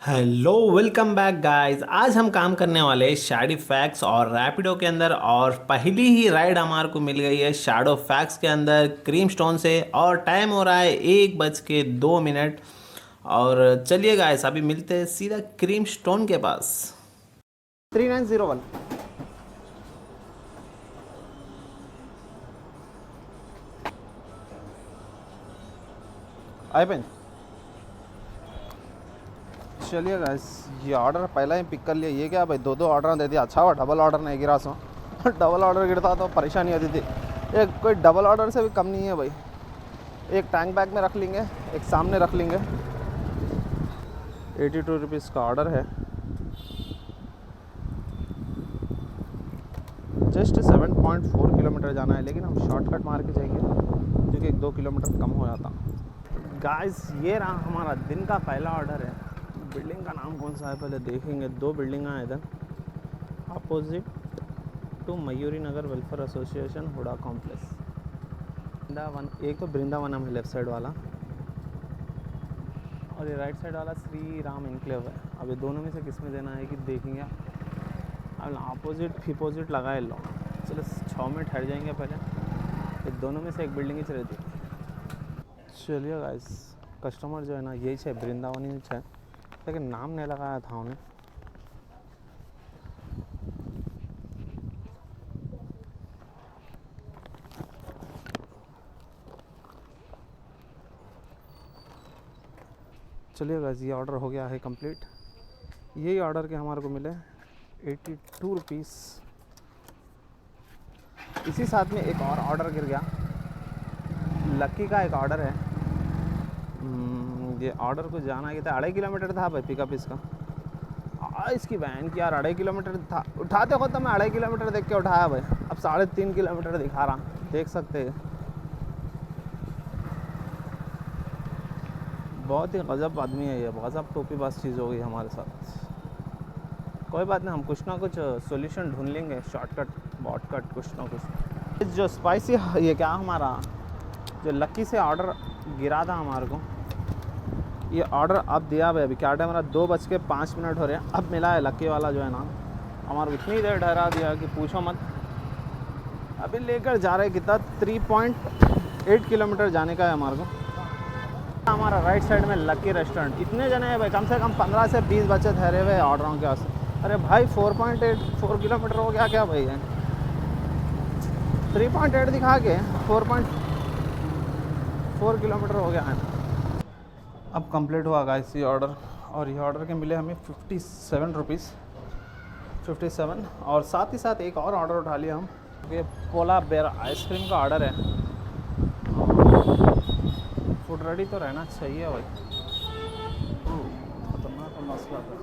Hello welcome back guys. आज हम काम करने वाले हैं शैडो फैक्स और रैपिडो के अंदर। और पहली ही राइड हमारे को मिल गई है शैडो फैक्स के अंदर क्रीम स्टोन से। और टाइम हो रहा है 1:02। और चलिए गाइस, अभी मिलते हैं सीधा क्रीम स्टोन के पास। 3901 आई। चलिए गाइस, ये ऑर्डर पहला ही पिक कर लिया। ये क्या भाई, दो दो ऑर्डर दे दिया। अच्छा हुआ डबल ऑर्डर नहीं गिरा सो डबल ऑर्डर गिरता तो परेशानी होती थी। एक कोई डबल ऑर्डर से भी कम नहीं है भाई। एक टैंक बैग में रख लेंगे, एक सामने रख लेंगे। 82 रुपीज़ का ऑर्डर है। जस्ट 7.4 किलोमीटर जाना है, लेकिन हम शॉर्टकट मार के जाएंगे क्योंकि 1-2 किलोमीटर कम हो जाता। गाइस, ये रहा हमारा दिन का पहला ऑर्डर है। बिल्डिंग का नाम कौन सा है पहले देखेंगे। दो बिल्डिंग हैं इधर opposite to Mayuri Nagar welfare association HUDA complex. Vrindavan, एक तो वृंदावनम है लेफ्ट साइड वाला, और ये राइट साइड वाला श्री राम इंक्लेव है। अब ये दोनों में से किस में देना है कि देखेंगे। अब अपोजिट फिपोजिट लगाए लो। चलो 6 मिनट हट जाएंगे पहले। ये दोनों में से एक बिल्डिंग ही रहती है। चलिए गाइस, कस्टमर जो है ना यही है, वृंदावनी है, लेकिन नाम नहीं लगाया था उन्हें। चलिए गाइस, ये ऑर्डर हो गया है कंप्लीट। यही ऑर्डर के हमारे को मिले 82 रुपीज़। इसी साथ में एक और ऑर्डर गिर गया। लक्की का एक ऑर्डर है। ये ऑर्डर को जाना कि था 2.5 किलोमीटर था भाई पिकअप इसका। इसकी वैन की यार 2.5 किलोमीटर था। उठाते खुद तो मैं 2.5 किलोमीटर देख के उठाया भाई। अब 3.5 किलोमीटर दिखा रहा, देख सकते हैं। बहुत ही गजब आदमी है ये, गजब टोपी बाज चीज़ हो गई हमारे साथ। कोई बात नहीं, हम कुछ ना कुछ सॉल्यूशन ढूंढ लेंगे, शॉर्टकट बॉटकट कुछ ना कुछ। जो स्पाइसी ये क्या हमारा जो लक्की से ऑर्डर गिरा था हमारे को, ये ऑर्डर अब दिया भाई। अभी क्या टाइम रहा, 2:05 हो रहे हैं। अब मिला है लक्की वाला जो है ना हमारे को। इतनी देर ठहरा दिया कि पूछो मत। अभी लेकर जा रहे कितना 3.8 किलोमीटर जाने का है हमारे को। हमारा राइट साइड में लक्की रेस्टोरेंट। इतने जने हैं भाई, कम से कम 15 से 20 बच्चे ठहरे हुए ऑर्डरों के वास्ते। अरे भाई 4.84 किलोमीटर हो गया क्या भाई है। 3.8 दिखा के 4.4 किलोमीटर हो गया है। अब कंप्लीट हुआ गाइस ये ऑर्डर। और ये ऑर्डर के मिले हमें 57 रुपीज़ 57। और साथ ही साथ एक और ऑर्डर उठा लिया हम। ये पोला बेर आइसक्रीम का ऑर्डर है। फूड रेडी तो रहना चाहिए भाई। खतरनाक मसला था।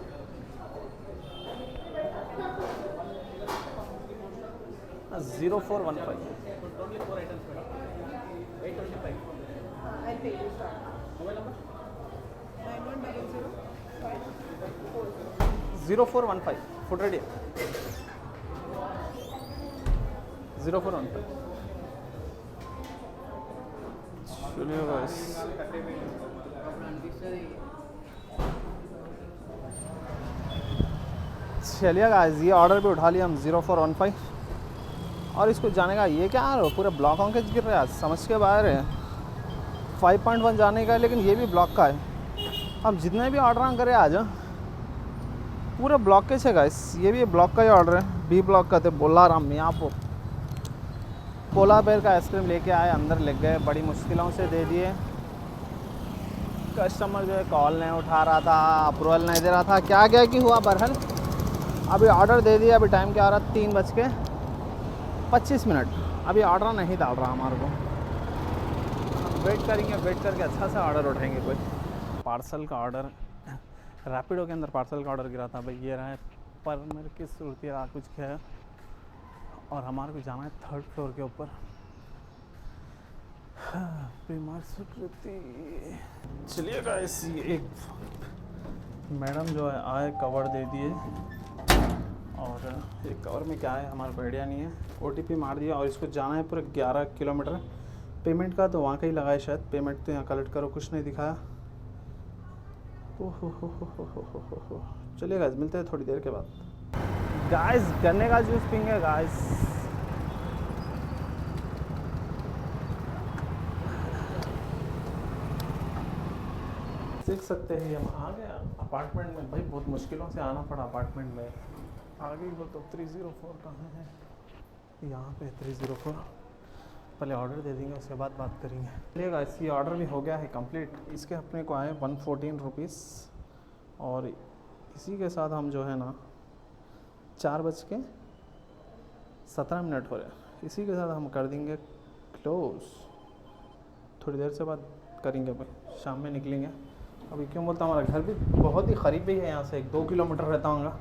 Zero 415 0415 food ready 0415। चलिए गाइस, चलिए गाइस, ये ऑर्डर भी उठा लिया हम 0415। और इसको जाने का ये क्या है, पूरे ब्लॉक होंगे गिर रहा है, समझ के बाहर है। 5.1 जाने का है, लेकिन ये भी ब्लॉक का है। हम जितने भी ऑर्डर करें आज पूरे ब्लॉक के छे गाइस। ये भी ब्लॉक का ही ऑर्डर है, बी ब्लॉक का थे। बोला राम मियाँपुर पोला बेर का आइसक्रीम लेके आए, अंदर लग गए, बड़ी मुश्किलों से दे दिए। कस्टमर जो है कॉल नहीं उठा रहा था, अप्रूवल नहीं दे रहा था, क्या क्या कि हुआ बहरहाल अभी ऑर्डर दे दिया। अभी टाइम क्या आ रहा, 3:25। अभी ऑर्डर नहीं डाल रहा हमारे को। वेट करेंगे, वेट करके अच्छा सा ऑर्डर उठाएंगे। कोई पार्सल का ऑर्डर, रैपिडो के अंदर पार्सल का ऑर्डर गिरा था भाई। ये रहा है पर मेरे की सूरत कुछ क्या है। और हमारे को जाना है 3rd फ्लोर के ऊपर। बीमार स्वीकृति। चलिए गाइस, ये एक मैडम जो है आए, कवर दे दिए। और ये कवर में क्या है हमारा को आइडिया नहीं है। OTP मार दिया। और इसको जाना है पूरे 11 किलोमीटर। पेमेंट का तो वहाँ का ही लगाए शायद। पेमेंट तो यहाँ कलेक्ट करो, कुछ नहीं दिखाया। ओहो। चलिए गाइस, मिलते हैं थोड़ी देर के बाद। गाइस गन्ने का जूस पीएंगे गाइस। सीख सकते हैं। हम आ गए अपार्टमेंट में भाई, बहुत मुश्किलों से आना पड़ा अपार्टमेंट में। आगे वो तो 304 कहाँ है, यहाँ पे 304। पहले ऑर्डर दे देंगे, उसके बाद बात करेंगे। चलिए गाइस, ये ऑर्डर भी हो गया है कंप्लीट। इसके अपने को आए 114 रुपीज़, और इसी के साथ हम जो है ना 4:17 हो रहे हैं, इसी के साथ हम कर देंगे क्लोज़। थोड़ी देर से बात करेंगे भाई, शाम में निकलेंगे। अभी क्यों बोलता हूँ, हमारा घर भी बहुत ही करीब ही है यहाँ से, 1-2 किलोमीटर रहता हूँगा।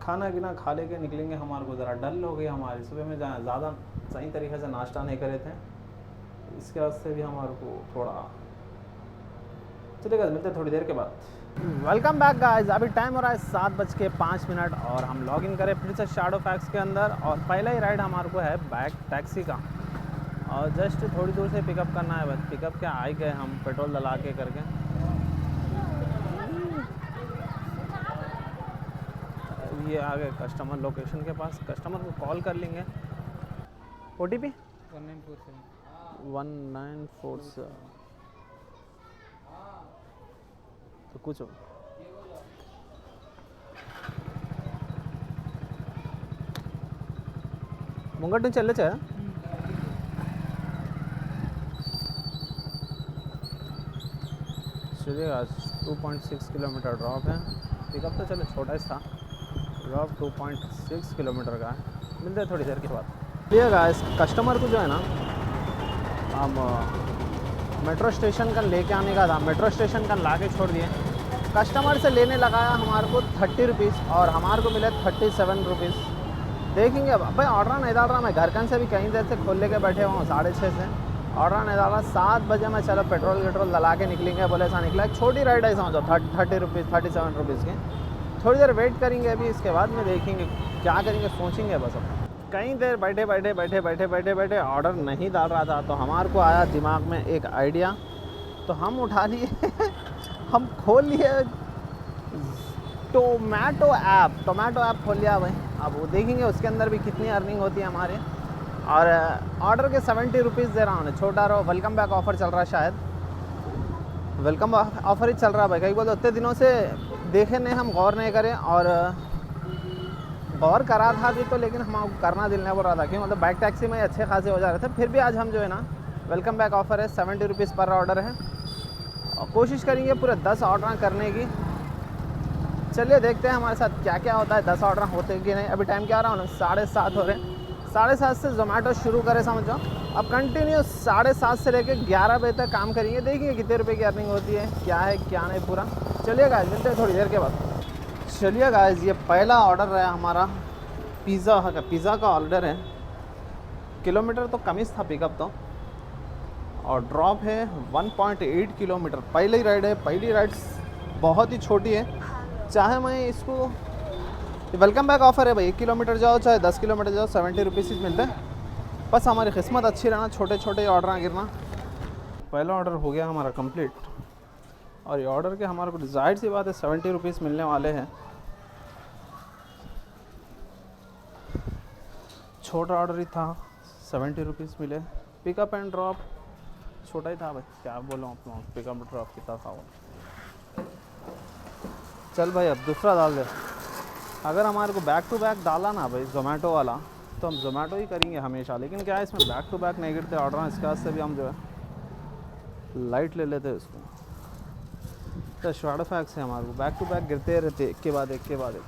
खाना गिना खा लेके निकलेंगे। हमारे को ज़रा डल हो गई हमारी, सुबह में ज़्यादा सही तरीके से नाश्ता नहीं करे थे, इसके वास्ते भी हमारे को थोड़ा। चलिए मिलते हैं थोड़ी देर के बाद। Welcome back guys. अभी टाइम हो रहा है 7:05 और हम लॉग इन करें फिर से शैडोफैक्स के अंदर। और पहला ही राइड हमारे को है बैक टैक्सी का, और जस्ट थोड़ी दूर से पिकअप करना है बस। पिकअप क्या आ गए हम, पेट्रोल डला के करके। ये आ गए कस्टमर लोकेशन के पास, कस्टमर को कॉल कर लेंगे। OTP 1947 तो कुछ हो। ముంగట్ నుంచి వెళ్ళొచ్చా? चलिए आज 2.6 किलोमीटर ड्रॉप है। पिकअप तो चलो छोटा ही था, ड्रॉप 2.6 किलोमीटर का है। मिलते हैं थोड़ी देर के बाद। ये गाइस, कस्टमर को जो है ना हम मेट्रो स्टेशन का लेके आने का था, मेट्रो स्टेशन का ला के छोड़ दिए। कस्टमर से लेने लगाया हमारे को 30 रुपीज़, और हमारे को मिले 37 रुपीज़। देखेंगे अब भाई, ऑर्डर नहीं डाल रहा मैं, घरकन से भी कहीं देर से खोल लेके बैठे हुआ हूँ 6:30 से। ऑर्डर नहीं डाल रहा, 7 बजे में चलो पेट्रोल डला के निकलेंगे, बोले ऐसा निकला। एक छोटी राइड है समझो, 30 रुपीज़ 37 रुपीज़ की। थोड़ी देर वेट करेंगे अभी, इसके बाद में देखेंगे क्या करेंगे, सोचेंगे बस। अब कहीं देर बैठे ऑर्डर नहीं डाल रहा था, तो हमारे को आया दिमाग में एक आइडिया, तो हम उठा लिए हम खोल लिए टोमेटो ऐप खोल लिया भाई। अब वो देखेंगे उसके अंदर भी कितनी अर्निंग होती है हमारे। और ऑर्डर के 70 रुपीज़ दे रहा हूँ, छोटा रहो। वेलकम बैक ऑफ़र चल रहा है, शायद वेलकम ऑफ़र ही चल रहा है भाई। कहीं बोलते उतने दिनों से देखे नहीं, हम गौर नहीं करें, और गौर करा था भी तो, लेकिन हम करना दिल नहीं बोल रहा था क्यों, मतलब बाइक टैक्सी में अच्छे खासे हो जा रहे थे। फिर भी आज हम जो है ना, वेलकम बैक ऑफ़र है, 70 रुपीज़ पर ऑर्डर है, और कोशिश करेंगे पूरे 10 ऑर्डर करने की। चलिए देखते हैं हमारे साथ क्या क्या होता है, 10 ऑर्डर होते कि नहीं। अभी टाइम क्या हो रहा है, 7:30 हो रहे हैं। 7:30 से जोमेटो शुरू करें समझो, अब कंटिन्यू 7:30 से लेकर 11 बजे तक काम करेंगे। देखिए कितने रुपए की अर्निंग होती है, क्या है क्या नहीं पूरा। चलिए गाइस, मिलते हैं थोड़ी देर के बाद। चलिए गाइस, ये पहला ऑर्डर है हमारा पिज़्ज़ा का ऑर्डर है। किलोमीटर तो कम ही था पिकअप तो, और ड्रॉप है 1.8 किलोमीटर। पहली राइड है, पहली राइड बहुत ही छोटी है। चाहे मैं इसको, वेलकम बैक ऑफ़र है भाई, 1 किलोमीटर जाओ चाहे 10 किलोमीटर जाओ, 70 रुपीज़ मिलते हैं। बस हमारी किस्मत अच्छी रहना, छोटे छोटे ऑर्डर गिरना। पहला ऑर्डर हो गया हमारा कंप्लीट, और ये ऑर्डर के हमारे को जाहिर सी बात है 70 रुपीज़ मिलने वाले हैं। छोटा ऑर्डर ही था, 70 रुपीज़ मिले। पिकअप एंड ड्रॉप छोटा ही था भाई, क्या बोलूँ अपना, पिकअप ड्रॉप कितना था वो। चल भाई अब दूसरा डाल दे। अगर हमारे को बैक टू बैक डाला ना भाई जोमेटो वाला, तो हम जोमेटो ही करेंगे हमेशा। लेकिन क्या है, इसमें बैक टू बैक नहीं गिरते ऑर्डर, इसके वास्ते से भी हम जो है लाइट ले लेते हैं इसको। तो शैडोफैक्स है हमारे को, बैक टू बैक गिरते रहते एक के बाद एक के बाद एक।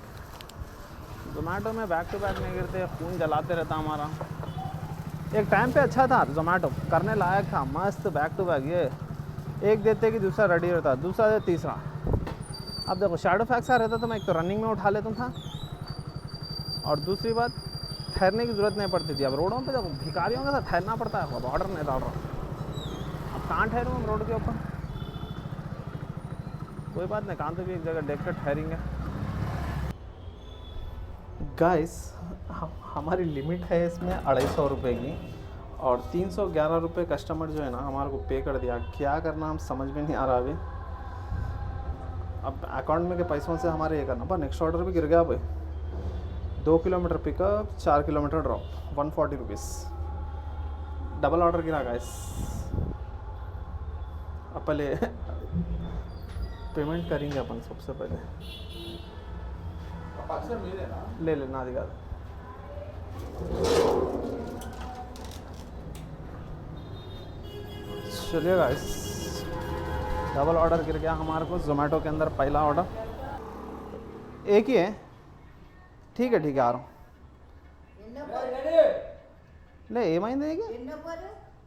जोमेटो में बैक टू बैक नहीं गिरते, खून जलाते रहता हमारा। एक टाइम पे अच्छा था जोमेटो, करने लायक था, मस्त बैक टू बैक। ये एक देते कि दूसरा रेडी रहता, दूसरा दे तीसरा। अब देखो शैडोफैक्स आ रहता तो मैं एक तो रनिंग में उठा लेता था, और दूसरी बात ठहरने की ज़रूरत नहीं पड़ती थी। अब रोडों पे देखो भिखारियों के साथ ठहरना पड़ता है। अब ऑर्डर नहीं डाल रहा, अब कहाँ ठहरूँ हम रोड के ऊपर। कोई बात नहीं, कहाँ तो भी एक जगह देख कर ठहरेंगे। गाइस हमारी लिमिट है इसमें 250 रुपये की, और 311 रुपये कस्टमर जो है ना हमारे को पे कर दिया। क्या करना हम समझ में नहीं आ रहा अभी। अब अकाउंट में के पैसों से हमारे ये करना पर नेक्स्ट ऑर्डर भी गिर गया भाई। 2 kilometre pickup, 4 kilometre drop, 140 rupees double order गिरा गाइस। अब पहले पेमेंट करेंगे अपन सबसे पहले। ले लेना दिखा। चलिए गाइस, डबल ऑर्डर गिर गया हमारे को जोमेटो के अंदर। पहला ऑर्डर एक ही है, ठीक है आ रहा हूँ। ले ఏమైంది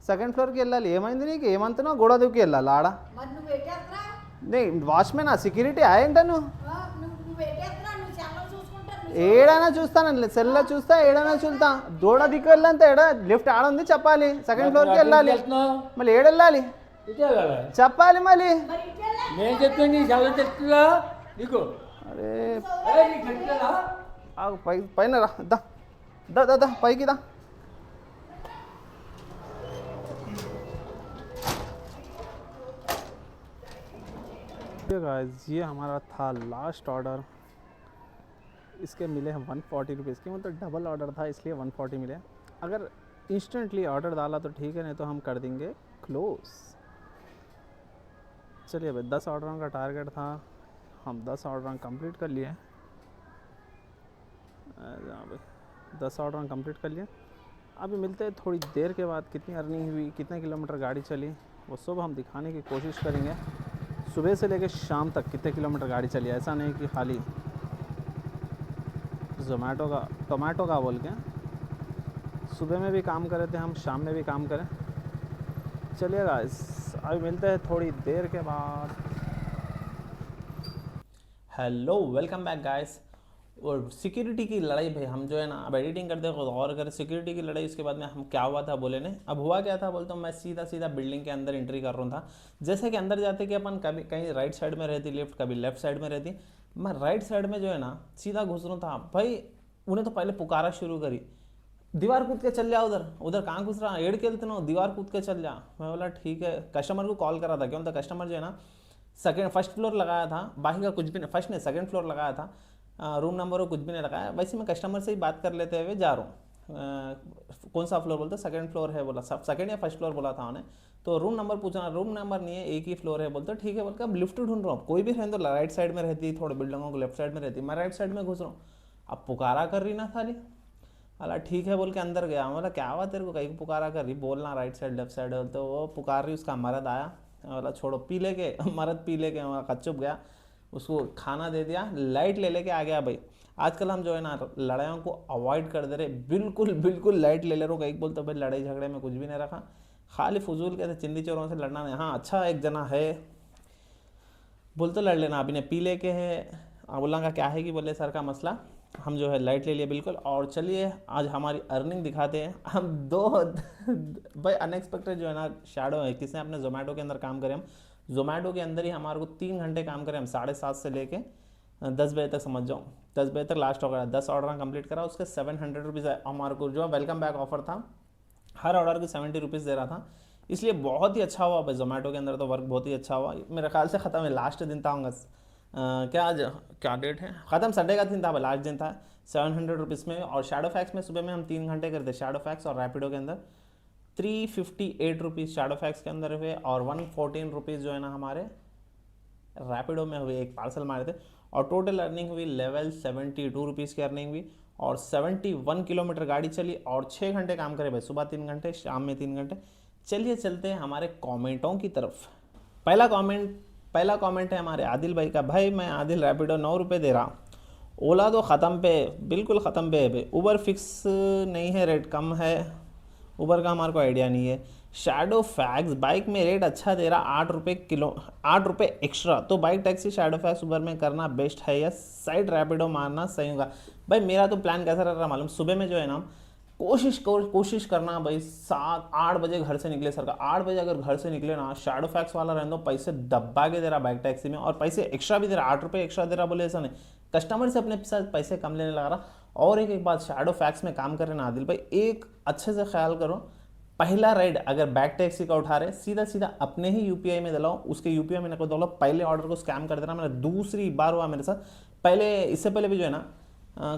సెకండ్ ఫ్లోర్కి వెళ్ళాలి, ఏమైంది నీకు? ఏమంటున్నావు? గోడ దూకి వెళ్ళాలి ఆడ? నీ వాచ్మెన్ సెక్యూరిటీ ఏంటను? ఏడైనా చూస్తాను, సెల్లో చూస్తా, ఏడైనా చూస్తా. గోడ దిక్కు వెళ్ళంత ఏడ లిఫ్ట్ ఆడ ఉంది చెప్పాలి, సెకండ్ ఫ్లోర్కి వెళ్ళాలి. మళ్ళీ ఏడెళ్ళాలి చెప్పాలి మళ్ళీ. అరే పైన రా, దా దా దా దా పైకి దా. गाइस ये हमारा था लास्ट ऑर्डर। इसके मिले हैं 140 रुपीज़ के, मतलब डबल ऑर्डर था इसलिए 140 मिले। अगर इंस्टेंटली ऑर्डर डाला तो ठीक है, नहीं तो हम कर देंगे क्लोज। चलिए भाई, 10 ऑर्डरों का टारगेट था, हम 10 ऑर्डर कंप्लीट कर लिए। भाई 10 ऑर्डर कंप्लीट कर लिए। अभी मिलते हैं थोड़ी देर के बाद, कितनी अर्निंग हुई, कितने किलोमीटर गाड़ी चली, वो सब हम दिखाने की कोशिश करेंगे। सुबह से लेकर शाम तक कितने किलोमीटर गाड़ी चली, ऐसा नहीं कि खाली टोमेटो का बोल के सुबह में भी काम करे थे हम, शाम में भी काम करें। चलिए गाइस, अभी मिलते हैं थोड़ी देर के बाद। Hello, welcome back guys. और सिक्योरिटी की लड़ाई भाई, हम जो है ना अब एडिटिंग करते हैं और अगर सिक्योरिटी की लड़ाई, उसके बाद में हम क्या हुआ था बोले ने। अब हुआ क्या था बोलता हूँ, मैं सीधा बिल्डिंग के अंदर एंट्री कर रहा था। जैसे कि अंदर जाते कि अपन कभी कहीं राइट साइड में रहती लिफ्ट, कभी लेफ्ट साइड में रहती। मैं राइट साइड में जो है ना सीधा घुस रहा था भाई। उन्हें तो पहले पुकारा शुरू करी, दीवार कूद के चल जा, उधर कहाँ घुस रहा, एड़ के लेते ना, दीवार कूद के चल जा। मैं बोला ठीक है। कस्टमर को कॉल करा था, क्यों था कस्टमर जो है ना फर्स्ट फ्लोर लगाया था, बाकी का कुछ भी नहीं, फर्स्ट ने सेकंड फ्लोर लगाया था, रूम नंबर वो कुछ भी नहीं लगाया। वैसे मैं कस्टमर से ही बात कर लेते हुए जा रहा हूँ, कौन सा फ्लोर बोलते, सेकंड फ्लोर है बोला, सब सेकंड या फर्स्ट फ्लोर बोला था उन्हें। तो रूम नंबर पूछना, रूम नंबर नहीं है, एक ही फ्लोर है बोलते, ठीक है बोल के अब लिफ्ट ढूंढ रहा हूँ। कोई भी रहने तो राइट साइड में रहती, थोड़े बिल्डिंगों को लेफ्ट साइड में रहती, मैं राइट साइड में घुस रहा हूँ। अब पुकारा कर रही ना खाली, अला ठीक है बोल के अंदर गया। बोला क्या हुआ तेरे को, कहीं पुकारा कर रही, बोलना राइट साइड लेफ्ट साइड। तो वो पुकार रही, उसका मर्द आया, बोला छोड़ो पी लेके, मर्द पी लेके कच्चुप गया, उसको खाना दे दिया, लाइट ले लेके आ गया। भाई आजकल हम जो है ना लड़ाइयों को अवॉइड कर दे रहे, बिल्कुल लाइट ले ले रहे हो। कहीं बोलते भाई लड़ाई झगड़े में कुछ भी नहीं रखा, खाली फजूल के चिंदी चोरों से लड़ना नहीं। हाँ अच्छा, एक जना है बोलते लड़ लेना, अभी ने पी लेके है। बोला का क्या है कि बोले सर का मसला, हम जो है लाइट ले लिए बिल्कुल। और चलिए आज हमारी अर्निंग दिखाते हैं हम। दो भाई अनएक्सपेक्टेड जो है ना शैडो है, किसने अपने जोमेटो के अंदर काम करे। हम जोमेटो के अंदर ही हमारे को 3 घंटे काम करें हम, 7:30 से लेके 10 बजे तक, समझ जाओ 10 बजे तक लास्ट ऑर्डर। 10 ऑर्डर कंप्लीट करा, उसके 700 रुपीज़ हमारे को जो वेलकम बैक ऑफर था, हर ऑर्डर की 70 रुपीज़ दे रहा था। इसलिए बहुत ही अच्छा हुआ भाई, जोमेटो के अंदर तो वर्क बहुत ही अच्छा हुआ। मेरे ख्याल से ख़त्म है, लास्ट दिन था होगा, क्या डेट है, ख़त्म संडे का दिन था, लास्ट दिन था। 700 रुपीज़ में। और शैडो फैक्स में सुबह में हम 3 घंटे करते, शैडो फैक्स और रैपिडो के अंदर 358 रुपीज़ शैडो फैक्स के अंदर हुए, और 114 रुपीज़ जो है ना हमारे रैपिडो में हुए, एक पार्सल मारे थे। और टोटल अर्निंग हुई लेवल 72 रुपीज़ की अर्निंग हुई, और 71 किलोमीटर गाड़ी चली, और 6 घंटे काम करे भाई, सुबह 3 घंटे, शाम में 3 घंटे। चलिए चलते हैं हमारे कमेंटों की तरफ। पहला कमेंट है हमारे आदिल भाई का। भाई मैं आदिल, रैपिडो 9 रुपये दे रहा, ओला तो ख़त्म पे, बिल्कुल ख़त्म पे है भाई। उबर फिक्स नहीं है, रेट कम है, उबर का हमारे को आइडिया नहीं है। शैडो फैक्स बाइक में रेट अच्छा दे रहा, 8 रुपये किलो, 8 रुपये एक्स्ट्रा। तो बाइक टैक्सी शैडो फैक्स उबर में करना बेस्ट है, या साइड रैपिडो मारना सही होगा। भाई मेरा तो प्लान कैसा रह रहा मालूम, सुबह में जो है ना कोशिश करना भाई 7-8 बजे घर से निकले। सर का 8 बजे अगर घर से निकले ना, शैडो फैक्स वाला रहने दो, पैसे दबा के दे रहा बाइक टैक्सी में, और पैसे एक्स्ट्रा भी दे रहा, 8 रुपये एक्स्ट्रा दे रहा। बोले ऐसा नहीं, कस्टमर से अपने साथ पैसे कम लेने लगा रहा। और एक बात, शैडो फैक्स में काम कर रहे ना आदिल भाई, एक अच्छे से ख्याल करो, पहला राइड अगर बैक टैक्सी का उठा रहे, सीधा सीधा अपने ही यूपीआई में डलाओ, उसके यूपीआई में नको डालो, पहले ऑर्डर को स्कैम कर देना। मैंने दूसरी बार हुआ मेरे साथ। पहले इससे पहले भी जो है ना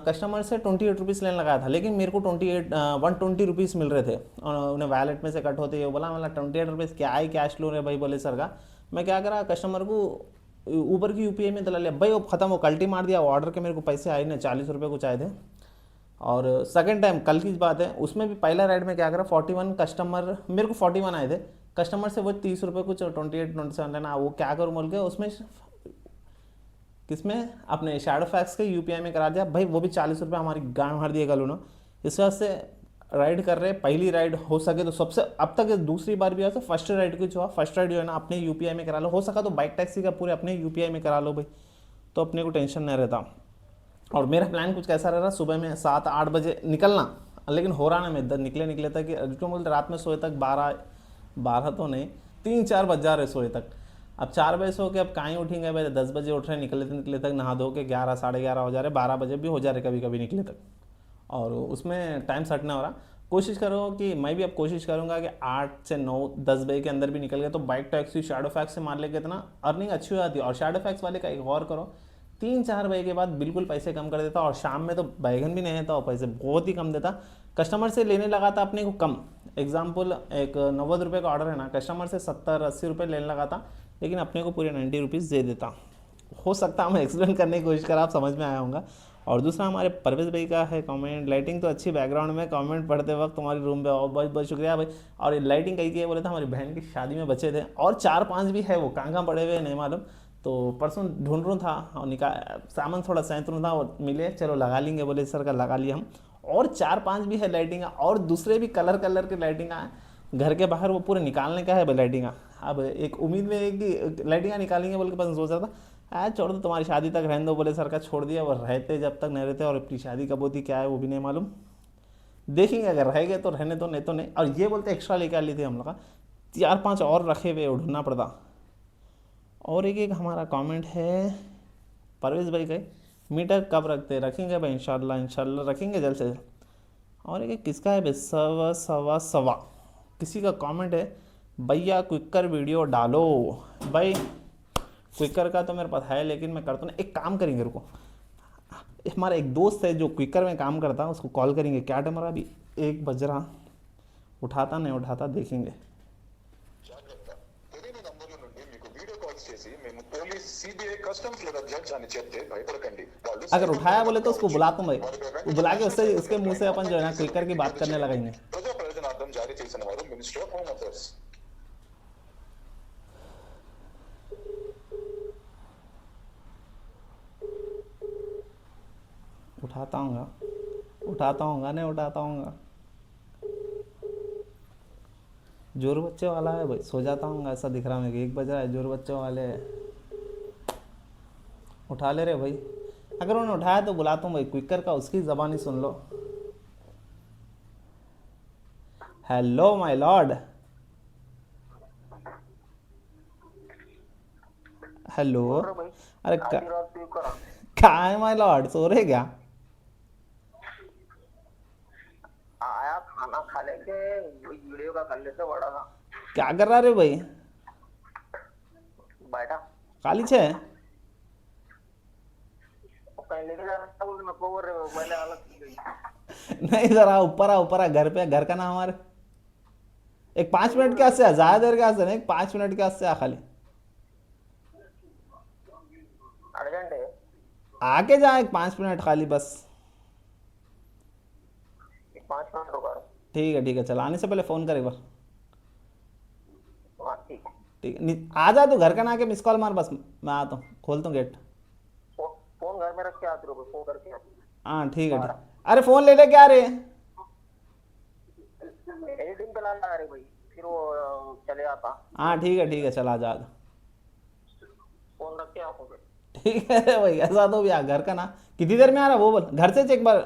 कस्टमर से 28 रुपीज़ लेने लगाया था, लेकिन मेरे को 120 रुपीज़ मिल रहे थे और उन्हें वैलेट में से कट होते ही बोला, मतलब 28 रुपीज़ क्या ही कैश लो रहे भाई, बोले सर का। मैं क्या करा, कस्टमर को ऊबर की यूपीआई में डला लिया भाई, वो खत्म, वो कल्टी मार दिया, वो ऑर्डर के मेरे को पैसे आए नहीं, 40 रुपये कुछ आए थे। और सेकंड टाइम कल की बात है, उसमें भी पहला राइड में क्या करा, 41 कस्टमर, मेरे को 41 आए थे कस्टमर से, वो 30 रुपये कुछ 28-27 लेना, वो क्या करूँ बोल के उसमें किसमें अपने शैडो फैक्स के यूपीआई में करा दिया भाई, वो भी 40 रुपये हमारी गांड मार दिए गल उन्होंने। इस वजह से राइड कर रहे, पहली राइड हो सके तो सबसे, अब तक दूसरी बार भी हुआ तो फर्स्ट राइड कुछ हुआ, फर्स्ट राइड जो है ना अपने यूपीआई में करा लो, हो सका तो बाइक टैक्सी का पूरे अपने यूपीआई में करा लो भाई, तो अपने को टेंशन नहीं रहता। और मेरा प्लान कुछ कैसा रह रहा, सुबह में 7-8 बजे निकलना, लेकिन हो रहा ना, मैं इधर निकले तक क्यों बोलते रात में सोए तक 12 तो नहीं, 3-4 बज जा रहे सोए तक। अब 4 बजे सो के अब कहाँ ही उठेंगे भाई, 10 बजे उठ रहे, निकले तक नहा धो के 11-11:30 हो जा रहे, 12 बजे भी हो जा रहे कभी कभी निकले तक, और उसमें टाइम सेट नहीं हो रहा। कोशिश करो कि मैं भी अब कोशिश करूंगा कि 8 से 9-10 बजे के अंदर भी निकल गए तो बाइक टैक्सी शैडो फैक्स से मार लेके इतना अर्निंग अच्छी हो जाती है। और शैडो फैक्स वाले का एक और करो, 3-4 बजे के बाद बिल्कुल पैसे कम कर देता, और शाम में तो बैगन भी नहीं देता और पैसे बहुत ही कम देता, कस्टमर से लेने लगा था अपने को कम। एग्जाम्पल, एक 90 रुपये का ऑर्डर है ना, कस्टमर से 70-80 रुपये लेने लगा था, लेकिन अपने को पूरे 90 रुपीज़ दे देता। हो सकता है मैं एक्सप्लेन करने की कोशिश करा, आप समझ में आया होगा। और दूसरा हमारे परवेज भाई का है कमेंट, लाइटिंग तो अच्छी बैकग्राउंड में, कमेंट पढ़ते वक्त तुम्हारी रूम पे, और बहुत बहुत शुक्रिया भाई। और ये लाइटिंग कही की है बोले था, हमारी बहन की शादी में बचे थे, और 4-5 भी है, वो कहाँ पड़े हुए नहीं मालूम, तो परसों ढूंढ रहा था और सामान थोड़ा सैंत रहा था और मिले, चलो लगा लेंगे बोले सर का, लगा लिया हम। और 4-5 भी है लाइटिंग, और दूसरे भी कलर के लाइटिंग घर के बाहर, वो पूरे निकालने का है लाइटिंग। अब एक उम्मीद में है कि लाइटिंग निकालेंगे बोल के बस सोच रहा था, छोड़ दो तुम्हारी शादी तक रहने दो बोले सर का, छोड़ दिया। और रहते जब तक नहीं रहते, और अपनी शादी कब होती क्या है वो भी नहीं मालूम, देखेंगे, अगर रह गए तो रहने दो, नहीं तो नहीं। और ये बोलते एक्स्ट्रा लेके आ ली थी हम लोग का, 4-5 और रखे हुए ढूंढना पड़ता। और एक हमारा कमेंट है परवेज भाई का, मीटर कब रखेंगे भाई, इंशाल्लाह रखेंगे जल्द से जल्द। और एक किसका है भाई, सवा किसी का कमेंट है, भैया क्विकर वीडियो डालो। भाई क्विकर का तो मेरे पास है, लेकिन मैं करता ना, एक काम करेंगे, रुको, हमारा एक दोस्त है जो क्विकर में काम करता है, उसको कॉल करेंगे। क्या टाइम अभी 1 बज रहा, उठाता नहीं उठाता, देखेंगे। अगर उठाया बोले तो उसको बुलाता हूँ भाई, वो बुला के उससे, उसके मुंह से अपन जो है ना क्विकर की बात करने लगेंगे। उठाता हूँ नहीं उठाता हूँ, जोर बच्चे वाला है भाई, सो जाता हूँ ऐसा दिख रहा है, 1 बज रहा है, जोर बच्चे वाले उठा ले रहे भाई। अगर उन्होंने उठाया तो बुलाता हूँ भाई, क्विकर का उसकी ज़बानी सुन लो। Hello my lord, hello. अरे कहाँ है माय लॉर्ड, सो रहे क्या? आया खाना खा लेके वीडियो का कर लेते बड़ा था। क्या कर रहा रे भाई? बैठा खाली छे? कहीं लेके जा रहा था, मैं को बोल रहे पहले अलग नहीं जरा ऊपर आ, घर पे, घर का नाम हमारे। एक 5 मिनट के वास्ते ज्यादा देर के वास्ते नहीं, 5 मिनट के वास्ते आ खाली, अर्जेंट है। आके जा, एक 5 मिनट खाली बस। 5 मिनट रुका। ठीक है चल, आने से पहले फ़ोन कर एक बार। हाँ ठीक है। ठीक है, आ जा, तू घर का ना आके मिस कॉल मार, बस मैं आता हूँ, खोलता हूँ गेट। फोन घर में रख के आते रहो, फोन करके हाँ ठीक है। अरे फ़ोन ले क्या रे? एडिटिंग पे लाना अरे भाई, फिर वो चले आता। हाँ ठीक है चल, आ जा। फोन रख के आपको ठीक है भाई, ऐसा तो भी आ, घर का ना। कितनी देर में आ रहा वो बोल, घर से चेक बार,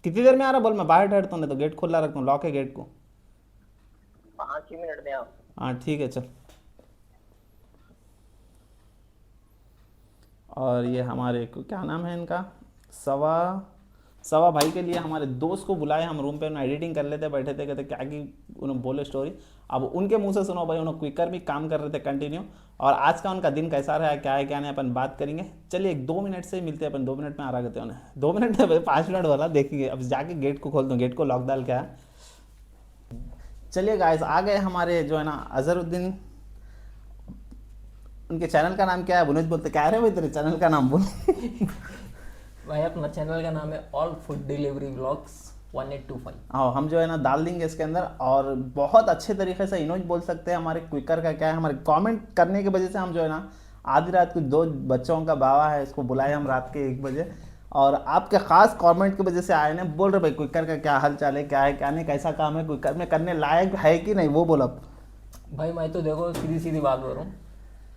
कितनी देर में आ रहा बोल, मैं बाहर ठहरता हूँ, नहीं तो गेट खुला रखता हूँ, लॉक है गेट को। 5 ही मिनट में आप। हाँ ठीक है चल। और ये हमारे को क्या नाम है इनका, सवा भाई के लिए हमारे दोस्त को बुलाए हम रूम पे, उन्हें एडिटिंग कर लेते बैठे थे, कहते क्या कि उन्होंने बोले स्टोरी। अब उनके मुंह से सुनो भाई, उन्होंने क्विकर भी काम कर रहे थे कंटिन्यू, और आज का उनका दिन कैसा रहा, क्या है क्या नहीं, अपन बात करेंगे। चलिए 2 मिनट से ही मिलते हैं अपन, 2 मिनट में आ रहा कहते उन्हें, 2 मिनट में भाई 5 मिनट वाला देखिए। अब जाके गेट को खोल दूँ, गेट को लॉक डाल क्या। चलिए गाइस आ गए हमारे जो है ना अजहरुद्दीन, उनके चैनल का नाम क्या है बुनुज बोलते, क्या रहे भाई तेरे चैनल का नाम बोल। भाई अपना चैनल का नाम है ऑल फूड डिलीवरी व्लॉग्स 1825। हाँ हम जो है ना डाल देंगे इसके अंदर, और बहुत अच्छे तरीके से इनोज बोल सकते हैं हमारे क्विकर का क्या है। हमारे कमेंट करने की वजह से हम जो है ना आधी रात को 2 बच्चों का बाबा है, इसको बुलाए हम रात के 1 बजे, और आपके खास कमेंट की वजह से आए ने, बोल रहे भाई क्विकर का क्या हाल चाल है, क्या है क्या नहीं, कैसा काम है, क्विकर में करने लायक है कि नहीं, वो बोल अब। भाई मैं तो देखो सीधी सीधी बात बोल रहा हूँ,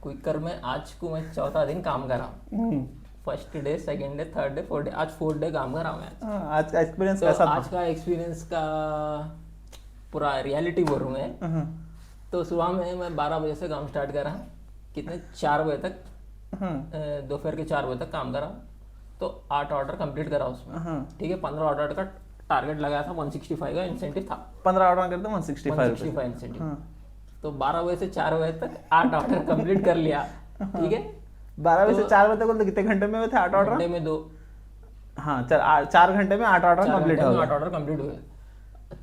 क्विकर में आज को मैं 4था दिन काम कर रहा हूँ। First day, second day, third day, 4th day, आज 4th डे काम कर रहा हूँ मैं आज का एक्सपीरियंस तो कैसा आज का एक्सपीरियंस का पूरा रियलिटी बोल रहा हूँ मैं। तो सुबह में मैं 12 बजे से काम स्टार्ट करा, कितने 4 बजे तक, दोपहर के 4 बजे तक काम करा, तो 8 ऑर्डर कंप्लीट करा उसमें, ठीक है। 15 ऑर्डर का टारगेट लगाया था, 165 का इंसेंटिव था, 15 ऑर्डर करते 165 इंसेंटिव। तो 12 बजे से 4 बजे तक 8 ऑर्डर कंप्लीट कर लिया, ठीक है। 12 बजे से 4 बजे तक, तो कितने घंटे में हुए थे 8 ऑर्डर? घंटे में 2, हाँ 4 घंटे में 8 ऑर्डर कंप्लीट हो गए। 8 ऑर्डर कंप्लीट हुए।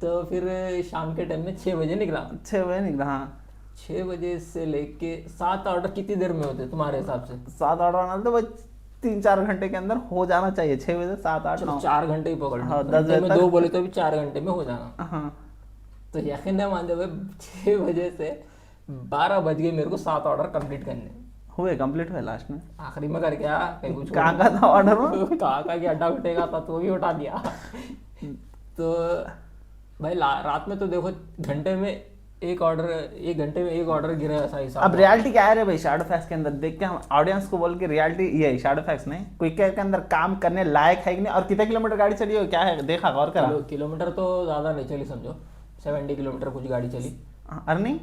तो फिर शाम के टाइम में 6 बजे निकला, 6 बजे निकला। हाँ 6 बजे से लेके 7 ऑर्डर कितनी देर में होते तुम्हारे हिसाब से? 7 ऑर्डर आना तो बस 3-4 घंटे के अंदर हो जाना चाहिए, 6 बजे से 7, 8, 9, 4 घंटे ही पकड़ हाँ, लो, 10 घंटे बजे में तक। 2 बोले तो भी 4 घंटे में हो जाना। हाँ तो यकीन नहीं मानते भाई, 6 बजे से 12 बज गए मेरे को 7 ऑर्डर कंप्लीट करने। हुए कंप्लीट हुए लास्ट में। आखिरी में कर क्या कहीं कुछ कहाँ का था ऑर्डर में? कहाँ का कि अड्डा उठेगा था तो भी उठा दिया। तो भाई रात में तो देखो घंटे में 1 ऑर्डर, 1 घंटे में 1 ऑर्डर गिरा, ऐसा हिसाब। अब रियलिटी क्या है रे भाई शैडो फैक्स के अंदर, देख के हम ऑडियंस को बोल के रियलिटी ये है, शैडो फैक्स नहीं क्विकर के अंदर काम करने लायक है कि नहीं, और कितने किलोमीटर गाड़ी चली हो क्या है देखा गौर करा? किलोमीटर तो ज़्यादा नहीं चली, समझो 70 किलोमीटर कुछ गाड़ी चली। अर्निंग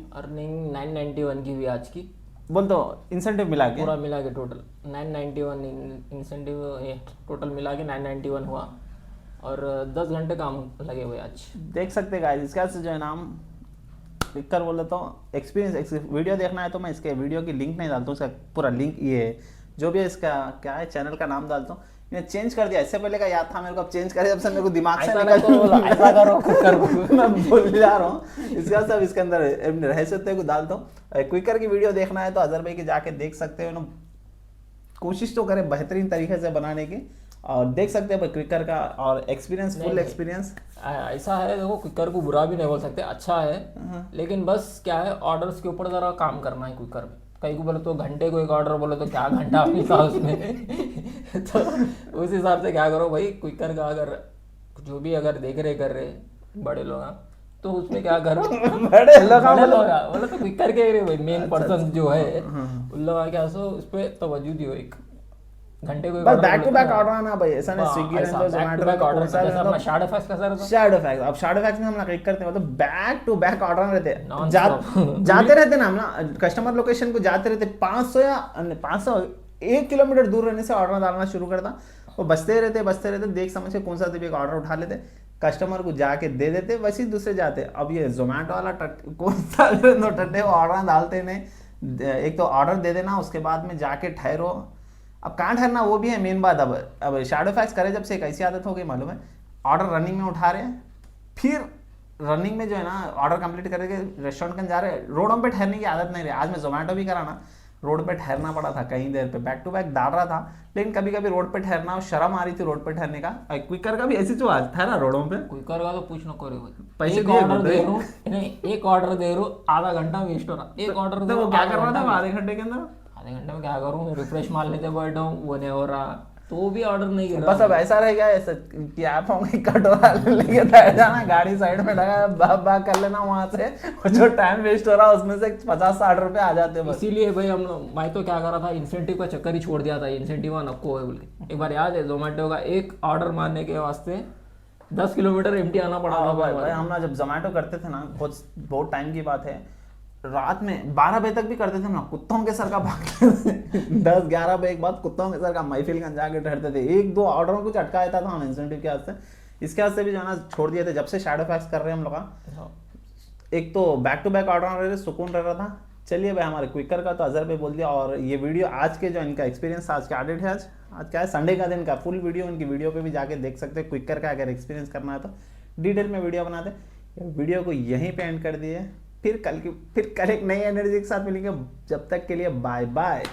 991 की हुई आज की, बोल तो इंसेंटिव मिला के पूरा मिला के टोटल 991 इंसेंटिव, ये टोटल मिला के 991 हुआ, और 10 घंटे काम लगे हुए आज। देख सकते गाइस। इसके से जो है नाम क्विकर बोले तो एक्सपीरियंस, वीडियो देखना है तो मैं इसके वीडियो की लिंक नहीं डालता हूँ, इसका पूरा लिंक ये है, जो भी है इसका क्या है चैनल का नाम डालता हूँ। मैंने चेंज कर दिया, इससे पहले का याद था मेरे को, अब चेंज कर दिया, जब से मेरे को दिमाग से ऐसा करो क्विकर को। मैं भूल जा रहा हूँ, इसका सब इसके अंदर रहस्य को डालता हूँ। क्विकर की वीडियो देखना है तो अजहर भाई की जाके देख सकते हो ना, कोशिश तो करें बेहतरीन तरीके से बनाने की, और देख सकते हैं क्विकर का और एक्सपीरियंस, फुल एक्सपीरियंस। ऐसा है देखो, क्विकर को बुरा भी नहीं बोल सकते, अच्छा है, लेकिन बस क्या है ऑर्डर्स के ऊपर जरा काम करना है क्विकर में। कहीं को बोले तो घंटे को 1 ऑर्डर बोले तो क्या घंटा मिलता उसमें। तो उस हिसाब से क्या करो भाई, क्विकर का अगर जो भी अगर देख रहे कर रहे बड़े लोग तो उसमें क्या करो, बड़े लोग बोले तो क्विकर के भाई मेन पर्सन जो है उन लोग क्या सो उस पर तवज्जो दियो, एक घंटे को बैक टू बैक ऑर्डर आना भाई, ऐसा नहीं स्विगी रेंजो जोमेटो ऑर्डर जैसा अपना शैडो फैक्स का सर शैडो फैक्स। अब शैडो फैक्स में हम ना क्लिक करते हैं, मतलब बैक टू बैक ऑर्डर रहते हैं, Non-stop। जाते रहते ना हम ना कस्टमर लोकेशन को जाते रहते, 500 या 500 1 किलोमीटर दूर रहने से ऑर्डर डालना शुरू करता, वो बचते रहते, देख समझ के कौन सा भी एक ऑर्डर उठा लेते, कस्टमर को जाके दे देते, वैसे ही दूसरे जाते। अब ये जोमेटो वाला कौन सा टट्टे वो ऑर्डर डालते नहीं, एक तो ऑर्डर दे देना, उसके बाद में जाके ठहरो, अब कहाँ ठहरना वो भी है मेन बात। अब शैडो फैक्स करे जब से एक ऐसी आदत हो गई मालूम है, ऑर्डर रनिंग में उठा रहे हैं, फिर रनिंग में जो है ना ऑर्डर कंप्लीट करके रेस्टोरेंट के जा रहे हैं, रोडों पे ठहरने की आदत नहीं रही। आज मैं जोमेटो भी करा ना, रोड पे ठहरना पड़ा था कहीं देर पे, बैक टू बैक डाल रहा था, लेकिन कभी कभी रोड पे ठहरना और शर्म आ रही थी रोड पे ठहरने का। क्विकर का भी ऐसी जो आज था ना रोडों पे, क्विकर का तो पूछ न करो भाई, पैसे एक ऑर्डर दे रहा हूँ नहीं, 1 ऑर्डर दे रहा हूँ, आधा घंटा वेस्ट हो रहा, 1 ऑर्डर तो वो क्या कर रहा था आधे घंटे के अंदर, आधे घंटे में क्या करूँ, रिफ्रेश मार लेते बैठा हूँ, वो नहीं हो रहा, तो भी ऑर्डर नहीं कर रहा। बस अब ऐसा रह गया ऐसा कि आप होंगे कटोरा लेके बैठ जाना, गाड़ी साइड में लगा बाग कर लेना वहां से, और जो टाइम वेस्ट हो रहा है उसमें से 50-60 रुपए आ जाते हैं। इसीलिए भाई मैं तो क्या कर रहा था, इंसेंटिव का चक्कर ही छोड़ दिया था, इंसेंटिव नको है बोल के। एक बार याद है जोमेटो का 1 ऑर्डर मारने के वास्ते 10 किलोमीटर एमटी आना पड़ा था भाई हम ना जब जोमेटो करते थे ना, बहुत टाइम की बात है, रात में 12 बजे तक भी करते थे हम लोग, कुत्तों के सर का भागते थे 10-11 बजे के बाद कुत्तों के सर का महफिल गंज जाके ठहरते थे। 1-2 ऑर्डर में कुछ अटका देता था हम इंसेंटिव के वास्ते, इसके वास्ते भी जो है ना छोड़ दिए थे। जब से शैडो फैक्स कर रहे हैं हम लोग का, एक तो बैक टू बैक ऑर्डर रहे थे, सुकून रह रहा था। चलिए भाई, हमारे क्विकर का तो अजहर पे बोल दिया। और ये वीडियो आज के जो इनका एक्सपीरियंस आज का एडिट है, आज क्या है, संडे का दिन का फुल वीडियो उनकी वीडियो पे भी जाके देख सकते हैं। क्विकर का अगर एक्सपीरियंस करना है तो डिटेल में वीडियो बनाते हैं। वीडियो को यहीं पे एंड कर दिए, फिर कल एक नई एनर्जी के साथ मिलेंगे। जब तक के लिए बाय बाय।